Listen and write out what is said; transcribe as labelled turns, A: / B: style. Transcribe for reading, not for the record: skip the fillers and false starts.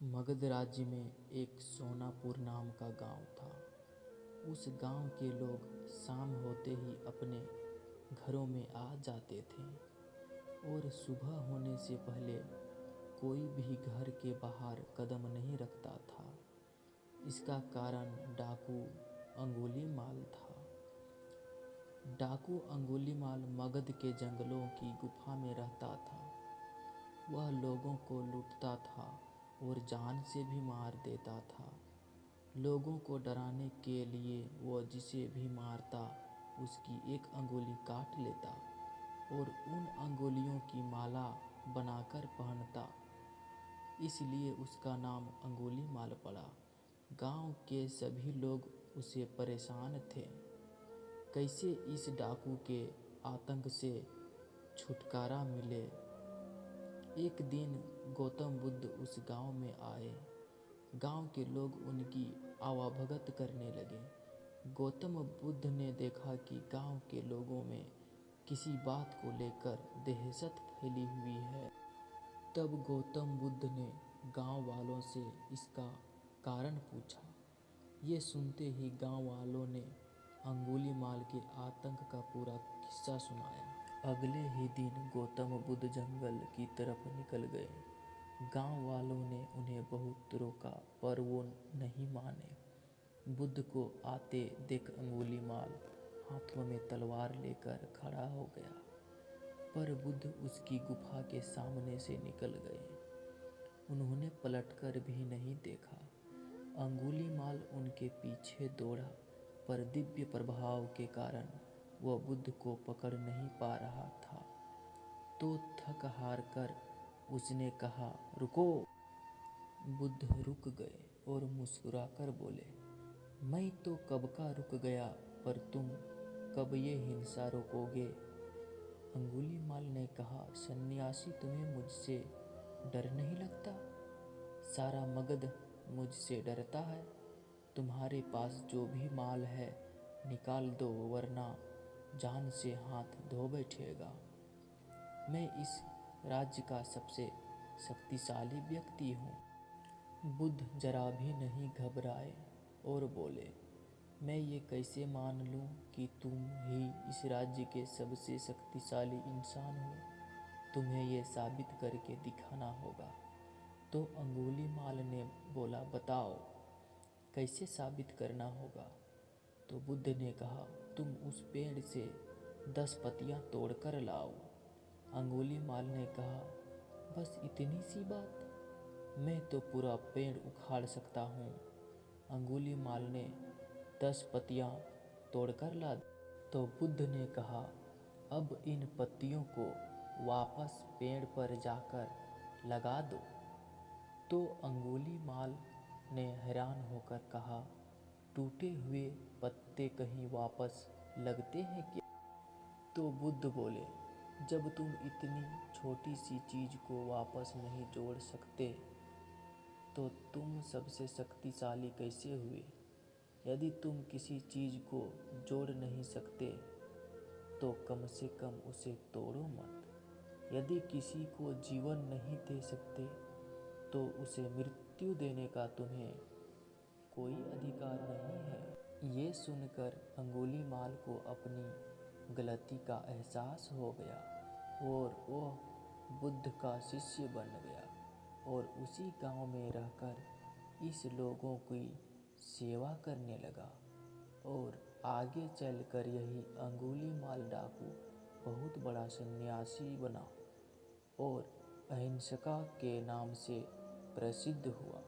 A: मगध राज्य में एक सोनापुर नाम का गांव था। उस गांव के लोग शाम होते ही अपने घरों में आ जाते थे और सुबह होने से पहले कोई भी घर के बाहर कदम नहीं रखता था। इसका कारण डाकू अंगुलीमाल था। डाकू अंगुलीमाल मगध के जंगलों की गुफा में रहता था। वह लोगों को लूटता था और जान से भी मार देता था। लोगों को डराने के लिए वह जिसे भी मारता उसकी एक अंगुली काट लेता और उन अंगुलियों की माला बनाकर पहनता। इसलिए उसका नाम अंगुलीमाल पड़ा। गांव के सभी लोग उसे परेशान थे। कैसे इस डाकू के आतंक से छुटकारा मिले। एक दिन गौतम बुद्ध उस गांव में आए। गांव के लोग उनकी आवाभगत करने लगे। गौतम बुद्ध ने देखा कि गांव के लोगों में किसी बात को लेकर दहशत फैली हुई है। तब गौतम बुद्ध ने गांव वालों से इसका कारण पूछा। ये सुनते ही गांव वालों ने अंगुलीमाल के आतंक का पूरा किस्सा सुनाया। अगले ही दिन गौतम बुद्ध जंगल की तरफ निकल गए। गांव वालों ने उन्हें बहुत रोका पर वो नहीं माने। बुद्ध को आते देख अंगुलीमाल हाथों में तलवार लेकर खड़ा हो गया, पर बुद्ध उसकी गुफा के सामने से निकल गए। उन्होंने पलटकर भी नहीं देखा। अंगुलीमाल उनके पीछे दौड़ा, पर दिव्य प्रभाव के कारण वह बुद्ध को पकड़ नहीं पा रहा था। तो थक हार कर उसने कहा, रुको। बुद्ध रुक गए और मुस्कुराकर बोले, मैं तो कब का रुक गया, पर तुम कब ये हिंसा रोकोगे। अंगुलीमाल ने कहा, सन्यासी, तुम्हें मुझसे डर नहीं लगता। सारा मगध मुझसे डरता है। तुम्हारे पास जो भी माल है निकाल दो, वरना जान से हाथ धो बैठेगा। मैं इस राज्य का सबसे शक्तिशाली व्यक्ति हूँ। बुद्ध जरा भी नहीं घबराए और बोले, मैं ये कैसे मान लूँ कि तुम ही इस राज्य के सबसे शक्तिशाली इंसान हो। तुम्हें ये साबित करके दिखाना होगा। तो अंगुलीमाल ने बोला, बताओ कैसे साबित करना होगा। तो बुद्ध ने कहा, तुम उस पेड़ से 10 पत्तियां तोड़कर लाओ। अंगुलीमाल ने कहा, बस इतनी सी बात, मैं तो पूरा पेड़ उखाड़ सकता हूँ। अंगुलीमाल ने 10 पत्तियां तोड़कर ला दी। तो बुद्ध ने कहा, अब इन पत्तियों को वापस पेड़ पर जाकर लगा दो। तो अंगुलीमाल ने हैरान होकर कहा, टूटे हुए पत्ते कहीं वापस लगते हैं क्या। तो बुद्ध बोले, जब तुम इतनी छोटी सी चीज को वापस नहीं जोड़ सकते तो तुम सबसे शक्तिशाली कैसे हुए। यदि तुम किसी चीज को जोड़ नहीं सकते तो कम से कम उसे तोड़ो मत। यदि किसी को जीवन नहीं दे सकते तो उसे मृत्यु देने का तुम्हें कोई अधिकार नहीं है। ये सुनकर अंगुलीमाल को अपनी गलती का एहसास हो गया और वह बुद्ध का शिष्य बन गया और उसी गांव में रहकर इस लोगों की सेवा करने लगा। और आगे चलकर यही अंगुलीमाल डाकू बहुत बड़ा सन्यासी बना और अहिंसका के नाम से प्रसिद्ध हुआ।